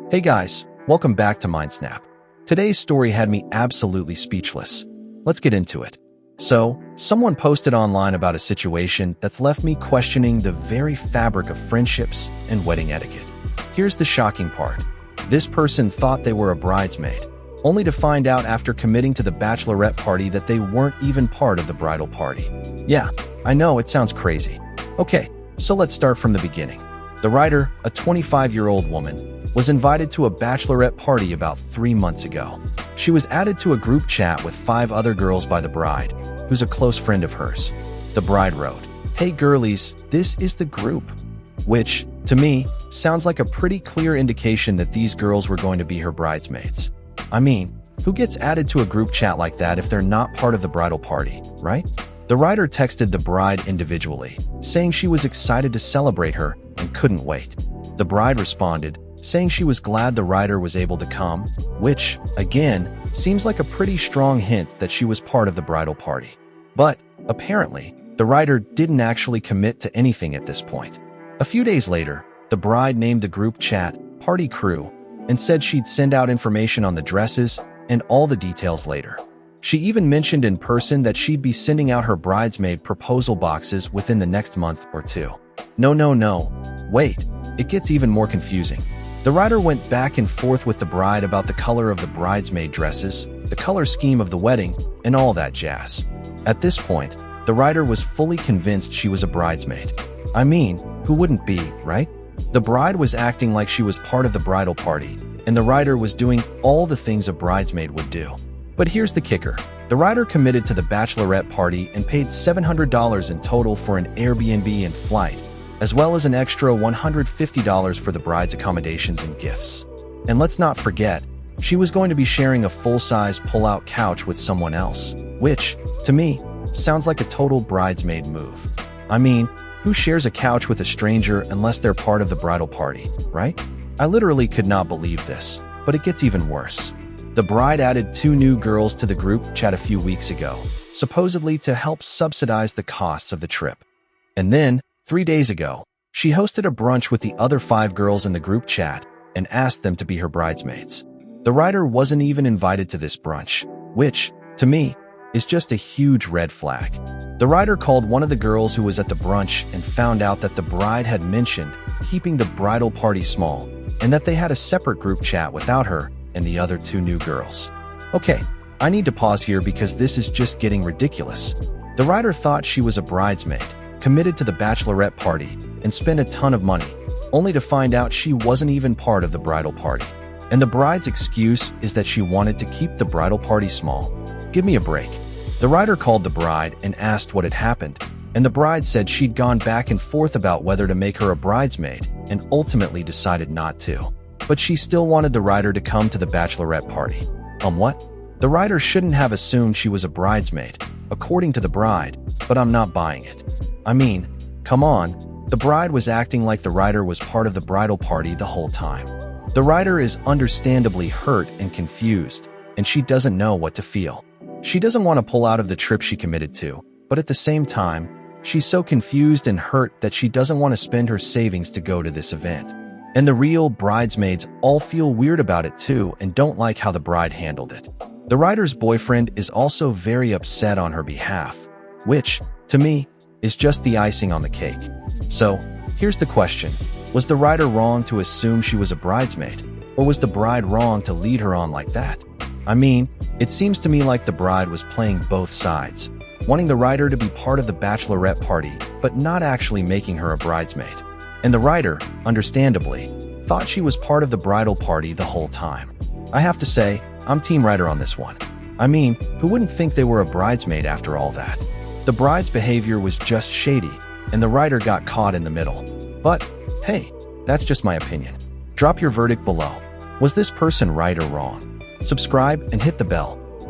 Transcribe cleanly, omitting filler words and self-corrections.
Hey guys, welcome back to mindsnap. Today's story had me absolutely speechless. Let's get into it. So, someone posted online about a situation that's left me questioning the very fabric of friendships and wedding etiquette. Here's the shocking part. This person thought they were a bridesmaid, only to find out after committing to the bachelorette party that they weren't even part of the bridal party. Yeah, I know it sounds crazy. Okay, so let's start from the beginning. The writer, a 25-year-old woman, was invited to a bachelorette party about 3 months ago. She was added to a group chat with 5 other girls by the bride, who's a close friend of hers. The bride wrote, "Hey girlies, this is the group." Which, to me, sounds like a pretty clear indication that these girls were going to be her bridesmaids. I mean, who gets added to a group chat like that if they're not part of the bridal party, right? The writer texted the bride individually, saying she was excited to celebrate her and couldn't wait. The bride responded, saying she was glad the writer was able to come, which, again, seems like a pretty strong hint that she was part of the bridal party. But, apparently, the writer didn't actually commit to anything at this point. A few days later, the bride named the group chat Party Crew and said she'd send out information on the dresses and all the details later. She even mentioned in person that she'd be sending out her bridesmaid proposal boxes within the next month or two. No. Wait, it gets even more confusing. The writer went back and forth with the bride about the color of the bridesmaid dresses, the color scheme of the wedding, and all that jazz. At this point, the writer was fully convinced she was a bridesmaid. I mean, who wouldn't be, right? The bride was acting like she was part of the bridal party, and the writer was doing all the things a bridesmaid would do. But here's the kicker. The writer committed to the bachelorette party and paid $700 in total for an Airbnb and flight, as well as an extra $150 for the bride's accommodations and gifts. And let's not forget, she was going to be sharing a full-size pull-out couch with someone else, which, to me, sounds like a total bridesmaid move. I mean, who shares a couch with a stranger unless they're part of the bridal party, right? I literally could not believe this, but it gets even worse. The bride added 2 new girls to the group chat a few weeks ago, supposedly to help subsidize the costs of the trip. And then, 3 days ago, she hosted a brunch with the other 5 girls in the group chat and asked them to be her bridesmaids. The writer wasn't even invited to this brunch, which, to me, is just a huge red flag. The writer called one of the girls who was at the brunch and found out that the bride had mentioned keeping the bridal party small and that they had a separate group chat without her and the other 2 new girls. Okay, I need to pause here because this is just getting ridiculous. The writer thought she was a bridesmaid, committed to the bachelorette party, and spent a ton of money, only to find out she wasn't even part of the bridal party. And the bride's excuse is that she wanted to keep the bridal party small. Give me a break. The writer called the bride and asked what had happened, and the bride said she'd gone back and forth about whether to make her a bridesmaid and ultimately decided not to. But she still wanted the writer to come to the bachelorette party. What? The writer shouldn't have assumed she was a bridesmaid, according to the bride, but I'm not buying it. I mean, come on, the bride was acting like the writer was part of the bridal party the whole time. The writer is understandably hurt and confused, and she doesn't know what to feel. She doesn't want to pull out of the trip she committed to, but at the same time, she's so confused and hurt that she doesn't want to spend her savings to go to this event. And the real bridesmaids all feel weird about it too and don't like how the bride handled it. The writer's boyfriend is also very upset on her behalf, which, to me, is just the icing on the cake. So, here's the question. Was the writer wrong to assume she was a bridesmaid? Or was the bride wrong to lead her on like that? I mean, it seems to me like the bride was playing both sides, wanting the writer to be part of the bachelorette party, but not actually making her a bridesmaid. And the writer, understandably, thought she was part of the bridal party the whole time. I have to say, I'm team writer on this one. I mean, who wouldn't think they were a bridesmaid after all that? The bride's behavior was just shady, and the writer got caught in the middle. But, hey, that's just my opinion. Drop your verdict below. Was this person right or wrong? Subscribe and hit the bell